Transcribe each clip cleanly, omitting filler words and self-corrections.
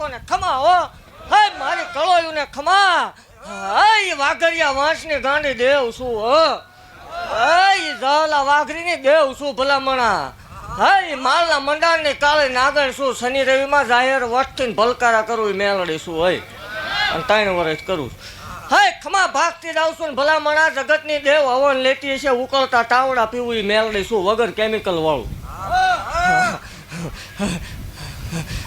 લોકોને ખમા હો. હે મારી કળોયું ને ખમા. હે વાઘરિયા વાંસની ગાંડી દેવ શું હો. હે ઝાલા વાઘરીની દેવ શું ભલામણા. હે માલના મંડાણની કાળે નાગણ શું શનિ રવિમાં જાહેર વટથી ભલકારા કરું મેલડી શું હોય. અને 3 વર્ષ કરું. હે ખમા ભાગતી જાઉં છું ને ભલામણા જગતની દેવ હવન લેતી છે ઉકળતા તાવડા પીવું મેલડી શું વગર કેમિકલ વાળું.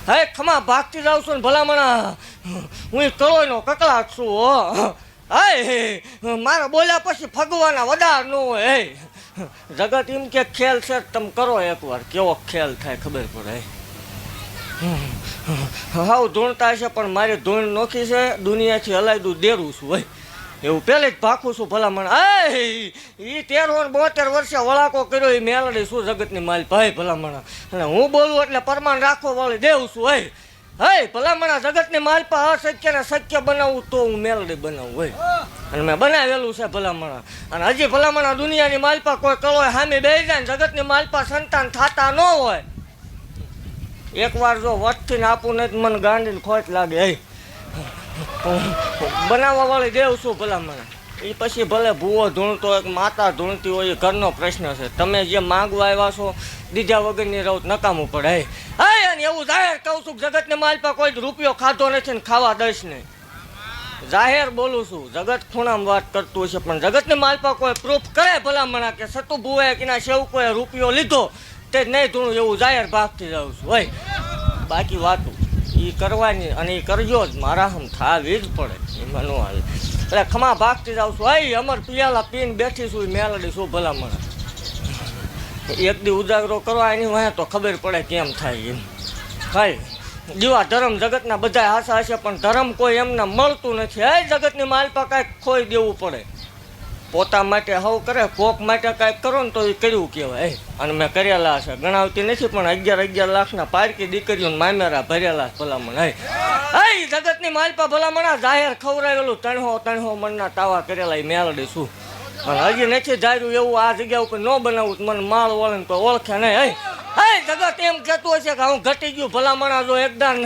હે ખમા ભાગતી જાઉં છું ને ભલામણા હું કળોયનો કકળાટ છું હો. હે મારા બોલ્યા પછી ફગવાના વડાર ન હોય. હે જગત એમ કે ખેલ છે તમે કરો એકવાર કેવો ખેલ થાય ખબર પડે. હાવ ધૂણતા છે પણ મારી ધૂણ નોખી છે દુનિયાથી હલાયદું દેરું છું ભાઈ એવું પહેલે જ ભાખું છું ભલામણ. એ 13-72 વર્ષે વળાકો કર્યો એ મેલડી શું જગતની માલ ભાઈ ભલામણ. અને હું બોલું એટલે પ્રમાણ રાખવા વાળી દેવ છું. હે ભલામણા જગતની માલપા અશક્યને શક્ય બનાવું તો હું મેલડી બનાવું હોય. અને મેં બનાવેલું છે ભલામણા. અને હજી ભલામણા દુનિયાની માલપા કોઈ કળોય સામે બેસી જાય ને જગતની માલપા સંતાન થતા ન હોય. એકવાર જો વટથી આપું નહીં મને ગાંડીને ખોટ લાગે. હે બનાવવા વાળી દેવ છું ભલામણા. એ પછી ભલે ભૂવો ધૂણતો એક માતા ધૂણતી હોય એ ઘરનો પ્રશ્ન છે. તમે જે માંગવા આવ્યા છો દીધા વગરની રહો નકામું પડે. હે અને એવું જાહેર કહું છું જગતની માલપા કોઈ રૂપિયો ખાધો નથી ને ખાવા દઈશ નહીં. જાહેર બોલું છું જગત ખૂણામાં વાત કરતું હશે પણ જગતની માલપા કોઈ પ્રૂફ કરે ભલામણા કે સતુ ભૂવાએ કે ના સેવકોએ રૂપિયો લીધો તે નહીં ધૂણું એવું જાહેર ભાગતી જાઉં છું. હોય બાકી વાતું એ કરવાની અને એ કરજો જ મારા હમ થાવી જ પડે એમાં ન હાલે. એટલે ખમા ભાગતી જાઉં છું. હે અમર પિયાલા પીને બેઠી છું મેલડી શું ભલામણા. એક દી ઉજાગરો કરવા એની વાંહે તો ખબર પડે કેમ થાય એમ. હાય જીવા ધર્મ જગતના બધા હાસા હશે પણ ધર્મ કોઈ એમને મળતું નથી. હે જગતની માલપા કાંઈક ખોઈ દેવું પડે. પોતા માટે હવ કરે કોક માટે કાંઈક કરો ને તો એ કર્યું કહેવાય. અને મેં કરેલા છે ગણાવતી નથી પણ 11 લાખના પારકી દીકરીઓને મામેરા ભરેલા ભલામણ. હે જગતની માલપા ભલામણા જાહેર ખવડાવેલું 300 મણના તાવા કરેલા એ મેલડી શું. અને હજી નથી ધાર્યું એવું આ જગ્યા ઉપર ન બનાવું મને માળ વળે ને કોઈ ઓળખે નહીં. હે જગત એમ કહેતું હશે કે હું ઘટી ગયું ભલામણા જો એકદમ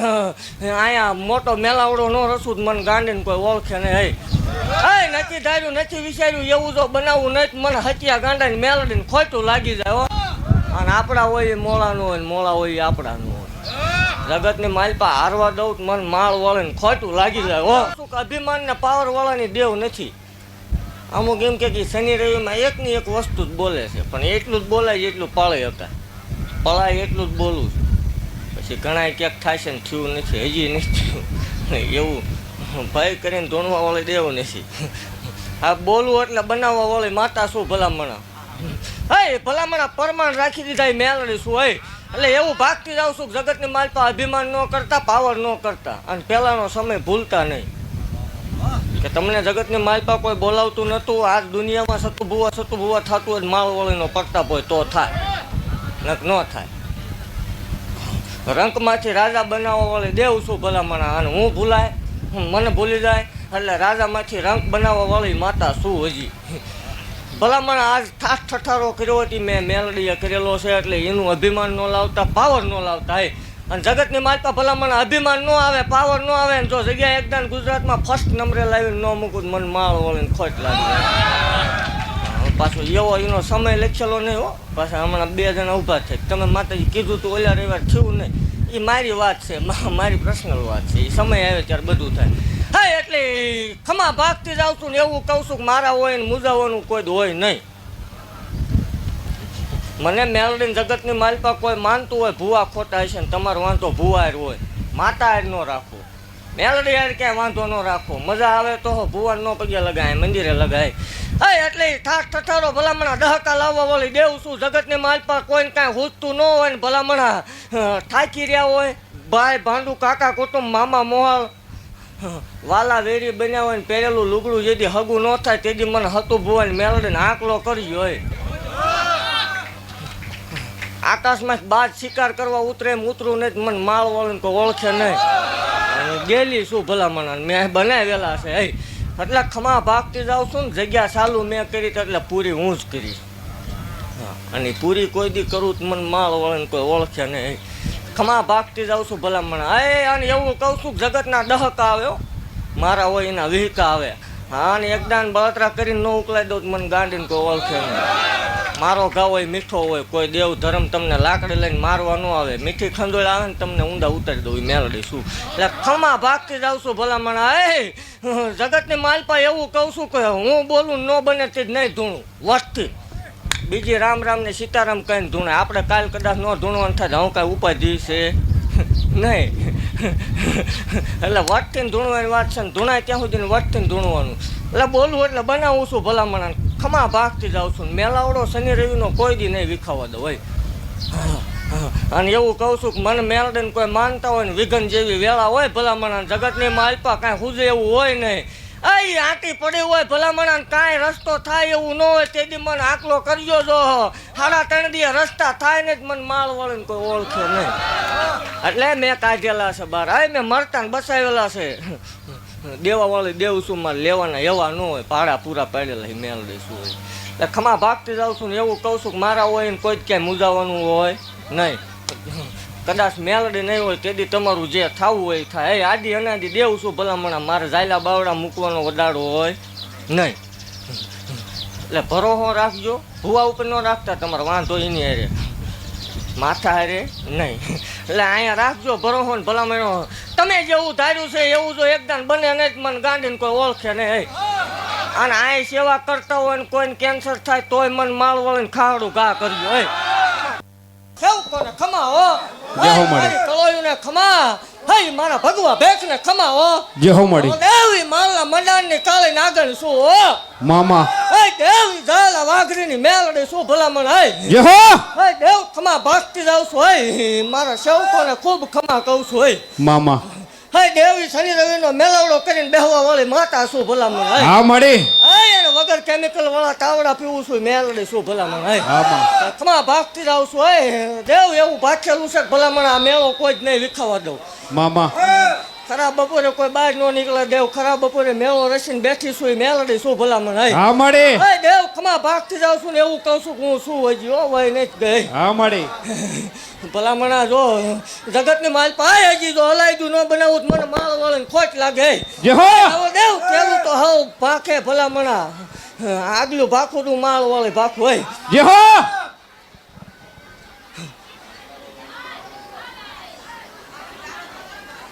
અહીંયા મોટો મેલાવડો ન રસું મને ગાંડીને કોઈ ઓળખે નહીં. હે નથી ધાર્યું નથી વિચાર્યું એવું જો બનાવવું નહીં મને હચિયા ગાંડાને મેલડીને ખોટું લાગી જાય. અને આપણા હોય એ મોળાનું હોય ને મોળા હોય એ આપણાનું હોય. જગતની માલપા હારવા દઉં મને માળ વળે ને ખોટું લાગી જાય. શું અભિમાનને પાવર વાળાની દેવ નથી. અમુક એમ કે શનિ રવિમાં એકની એક વસ્તુ જ બોલે છે પણ એટલું જ બોલાય જેટલું પાળે હતા પળાય એટલું જ બોલું છું. પછી ઘણા ક્યાંક થાય છે ને થયું નથી હજી નથી થયું એવું ભય કરીને ધોણવા વાળી દેવું નથી. આ બોલવું એટલે બનાવવા વાળી માતા શું ભલામણા. હે ભલામણા પરમાણ રાખી દીધા મેલડી શું. હે એટલે એવું ભાગતી જાઉં છું જગતની માલપા અભિમાન ન કરતા પાવર ન કરતા અને પહેલાંનો સમય ભૂલતા નહીં કે તમને જગતની માલપા કોઈ બોલાવતું નહોતું. આ દુનિયામાં સતુ ભૂવા થતું હોય માળ વળીનો પ્રતાપ હોય તો થાય નક ન થાય. રંકમાંથી રાજા બનાવવા વાળી દેવ છું ભલામણા. અને હું ભૂલાય મને ભૂલી જાય એટલે રાજામાંથી રંક બનાવવા વાળી માતા શું હજી ભલામણા. આજ ઠઠારો કર્યો હતી મેં મેલડીએ કરેલો છે એટલે એનું અભિમાન ન લાવતા પાવર ન લાવતા. અને જગતની માલપા ભલામણા અભિમાન ન આવે પાવર ન આવે ને જો જગ્યાએ એકદમ ગુજરાતમાં ફર્સ્ટ નંબરે લાવીને ન મૂકું મને માળ વળીને ખોટ લાગે. પાછો એવો એનો સમય લખેલો નહીં હો. પાછા હમણાં 2 જણા ઊભા થાય તમે માતાજી કીધું તું ઓલા રવિવાર થયું નહીં. એ મારી વાત છે મારી પર્સનલ વાત છે. એ સમય આવે ત્યારે બધું થાય. હા એટલે ખમા ભાગતી જાઉં છું ને એવું કહું છું કે મારા હોય ને મુજાવાનું કોઈ હોય નહીં. મને મેલડીને જગતની માલપા કોઈ માનતું હોય ભૂવા ખોટા હશે ને તમારો વાંધો ભૂવા હોય માતા હાર ન રાખો મેલડી હાર ક્યાંય વાંધો ન રાખો. મજા આવે તો ભૂવા ન પગે લગાય મંદિરે લગાય. હા એટલે ઠઠારો ભલામણા દહકા લાવવા વાળી દેવ છું જગતની માલપા કોઈને કાંઈ હુજતું ન હોય ને ભલામણા થાકી રહ્યા હોય ભાઈ ભાંડુ કાકા કુટુંબ મામા મોહાલ વાલા વેરી બન્યા હોય ને પહેરેલું લુગડું જેથી હગું ન થાય તેથી મને હતું ભૂવાને મેલડીને આંકલો કરી હોય. આકાશમાં બાદ શિકાર કરવા ઉતરે એમ ઉતરું નહીં મને માળ વળીને કોઈ ઓળખે નહીં. ગેલી શું ભલામણા મેં બનાવેલા છે. હે એટલે ખમા ભાગતી જાઉં છું ને જગ્યા ચાલુ મેં કરી એટલે પૂરી હું જ કરી. હા અને પૂરી કોઈ દી કરું તો મને માળ વળે ને કોઈ ઓળખે નહીં. ખમા ભાગતી જાઉં છું ભલામણ. અને એવું કહું છું જગતના ડહકા આવે મારા હોય એના વિહકા આવે. હા ને એકદાન બળતરા કરીને ન ઉકલાઈ દઉં મને ગાંડીને કોઈ ઓળખે નહીં. મારો ઘા હોય મીઠો હોય, કોઈ દેવ ધર્મ તમને લાકડી લઈને મારવા ન આવે. મીઠી ખંડોળ આવે ને તમને ઊંડા ઉતારી દઉં મેલડી શું. એટલે ખમા ભાગતી જાઉં છું ભલામણ. જગતની માલપા એવું કહું છું કે હું બોલું ન બને તે જ નહીં ધૂણું વસ્તી. બીજી રામ રામ ને સીતારામ કહીને ધૂણે. આપણે કાલ કદાચ ન ધૂણવાનું થાય હું કાંઈ ઉપાધિ છે નહીં. એટલે વટથી ધૂણવાની વાત છે ને ધૂણાય ત્યાં સુધી વટથી ધૂણવાનું. એટલે બોલવું એટલે બનાવું છું ભલામણ. ખમા ભાગતી જાઉં છું. મેલાવડો શનિ રવિનો કોઈ દી નહીં વિખાવા દો હોય. અને એવું કહું છું કે મને મેલડીને કોઈ માનતા હોય ને વિઘન જેવી વેળા હોય ભલામણ. જગતની માલપા કાંઈ હુજે એવું હોય નહીં. અહીં આંટી પડી હોય ભલામણ કાંઈ રસ્તો થાય એવું ન હોય તેથી મને આકલો કરજો જો. 3.5 દી રસ્તા થાય ને જ મને માળ વળીને કોઈ ઓળખે નહીં. એટલે મેં કાઢેલા છે બહાર. મેં મરતા ને બસાવેલા છે. દેવા વાળી દેવું છું મારે લેવાના એવા ન હોય. ભાડા પૂરા પાડેલા મેળ દઈશું હોય. એટલે ખમા ભાગતી જાઉં છું ને એવું કહું છું કે મારા હોય ને કોઈ જ ક્યાંય મૂજાવાનું હોય નહીં. કદાચ મેલડી નહીં હોય તેથી તમારું જે થવું હોય થાય. આદિ અનાદિ દેવું છું ભલામણા. મારે જાયલા બાવડા મૂકવાનો વડાડો હોય નહીં. એટલે ભરોસો રાખજો. ભૂવા ઉપર ન રાખતા તમારે વાંધો એની હારે માથા હારે નહીં. એટલે અહીંયા રાખજો ભરોસો ને ભલામણો. તમે જેવું ધાર્યું છે એવું જો એકદમ બને નહીં મને ગાંડીને કોઈ ઓળખે નહીં. અને અહીં સેવા કરતા હોય ને કોઈને કેન્સર થાય તોય મને માળ વળીને ખાવડું ઘા કરજો. કેવું કોને ખમા હો. મારી કલોયું ને ખમા. હઈ મારા ભગવા ભેખ ને ખમા હો. જે હો મળી દેવી માલના મંડાણ ની કાળી નાગણ શું હો મામા. હઈ દેવી ઝાલા વાઘરી ની મેલડી શું ભલામણ. હઈ જે હો હઈ દેવ ખમા ભાગતી જાઉં છું. હઈ મારા સેવકોને ખૂબ ખમા કહું છું. હઈ મામા. હઈ દેવી શનિ રવિનો મેલાવડો કરીને બેહવા વાળી માતા શું ભલામણ. હઈ હા મળી. હઈ એને વગર કેમિકલ વાળા તાવડા પીવું છું મેલડી શું ભલામણ. હઈ હા ખમા ભાગતી જાઉં છું. હઈ દેવ એવું ભાખેલું છે ભલામણ આ મેળો કોઈ જ નહીં વિખાવા દઉં મામા. ખરાબ બપોરે કોઈ બહાર ન નીકળે દેવ. ખરાબ બપોરે મેળો રસીને બેઠી છું મેલડી શું ભલામણ. હઈ હા મળી. હઈ દેવ ખમા ભાગતી જાઉં છું ને એવું કહું છું કે હું શું હજી હો ભાઈ નહીં ગઈ. હા મળી. ભલામણા જો જગતની માલ પાય હજી જો હલાઈદું ન બનાવું મને માળ વાળીને ખોટ લાગે. જે હો દેવ પેલું તો હવ ભાખે ભલામણા. આગલું ભાખું તું માળ વાળી ભાખું હોય. જે હો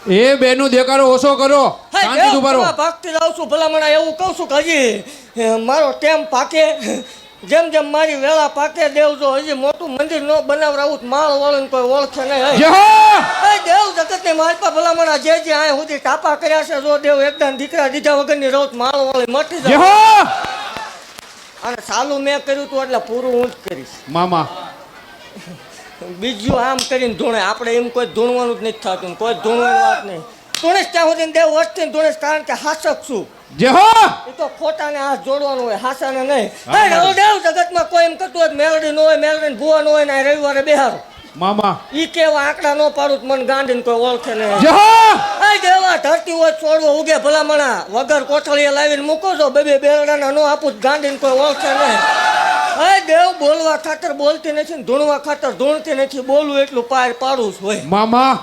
એ બેનું દેખાડો ઓછો કરો. શાંતિ ઉભા રહો. ભાગતી જાઉં છું ભલામણા. એવું કહું છું કે હજી મારો ટેમ પાકે જેમ જેમ મારી વેળા પાકે દેવ જો હજી મોટું મંદિર ન બનાવરાવું માળ વાળીને કોઈ ઓળખે નહીં. દેવ જગતની માલપા ભલામણા જે જે આ સુધી ટાપા કર્યા છે જો દેવ એકદમ દીકરા દીધા વગરની રૌત માળ વાળી મટી જાય. અને સાલું મેં કર્યું તું એટલે પૂરું હું જ કરીશ મામા. બીજું આમ કરીને ધૂણે. આપણે એમ કોઈ ધૂણવાનું જ નથી થતું. કોઈ ધૂણવાની વાત નહીં. ધૂણેશ ત્યાં સુધી દેવ વસ્તી ધૂણેશ કારણ કે હાસક છું. જે હો એ તો ખોટાને હાથ જોડવાનું હોય હાસાને નહીં. દેવ જગતમાં કોઈ એમ કરતું હોય મેલડી ન હોય મેલડી ભૂવા ન હોય ને રવિવારે બેહારો મામા. ઈ કેવા આંકડા ન પાડું મને ગાંડીને કોઈ ઓળખે નહીં. જે હો દેવા ધરતી હોય છોડવો ઉગે ભલામણા. વગર કોથળીએ લાવીને મૂકો છો બે બેરડાના નો આપું ગાંડીને કોઈ ઓળખે નહીં. દેવ બોલવા ખાતર બોલતી નથી ને ધૂણવા ખાતર ધૂણતી નથી. બોલવું એટલું પાર પાડું જ હોય મામા.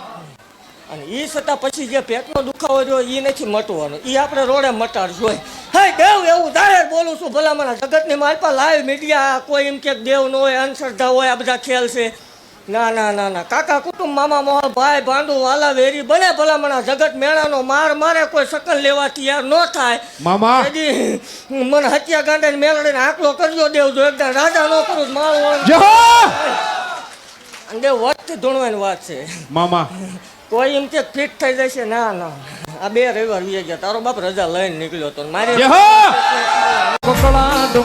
અને એ છતાં પછી જે પેટનો દુખાવો રહ્યો એ નથી મટવાનો. એ આપણે રોડે મટાડશું હોય. હે દેવ એવું જાહેર બોલું છું ભલામણા. જગતની માલપા લાઈવ મીડિયા કોઈ એમ કે દેવ ન હોય અંધશ્રદ્ધા હોય આ બધા ખેલ છે. ના ના ના ના કાકા કુટુંબ મામા મોહલ ભાઈ ભાંડુ વાલા વેરી બને ભલામણા. જગત મેળાનો માર મારે કોઈ શકલ લેવા તૈયાર ન થાય મામા. મને હત્યા ગાંડા મેળડીને આંકલો કરજો દેવ જો એકદમ રાજા ન કરું માળ દેવ વખતે ધૂણવાની વાત છે મામા. કોઈ એમ કે ફિટ થઈ જશે. ના ના આ 2 રવિવાર વી ગયા. તારો બાપ રજા લઈને નીકળ્યો તો મારે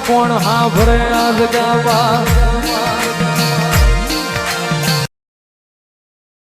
કોણ હા ભરે આજ ગાવા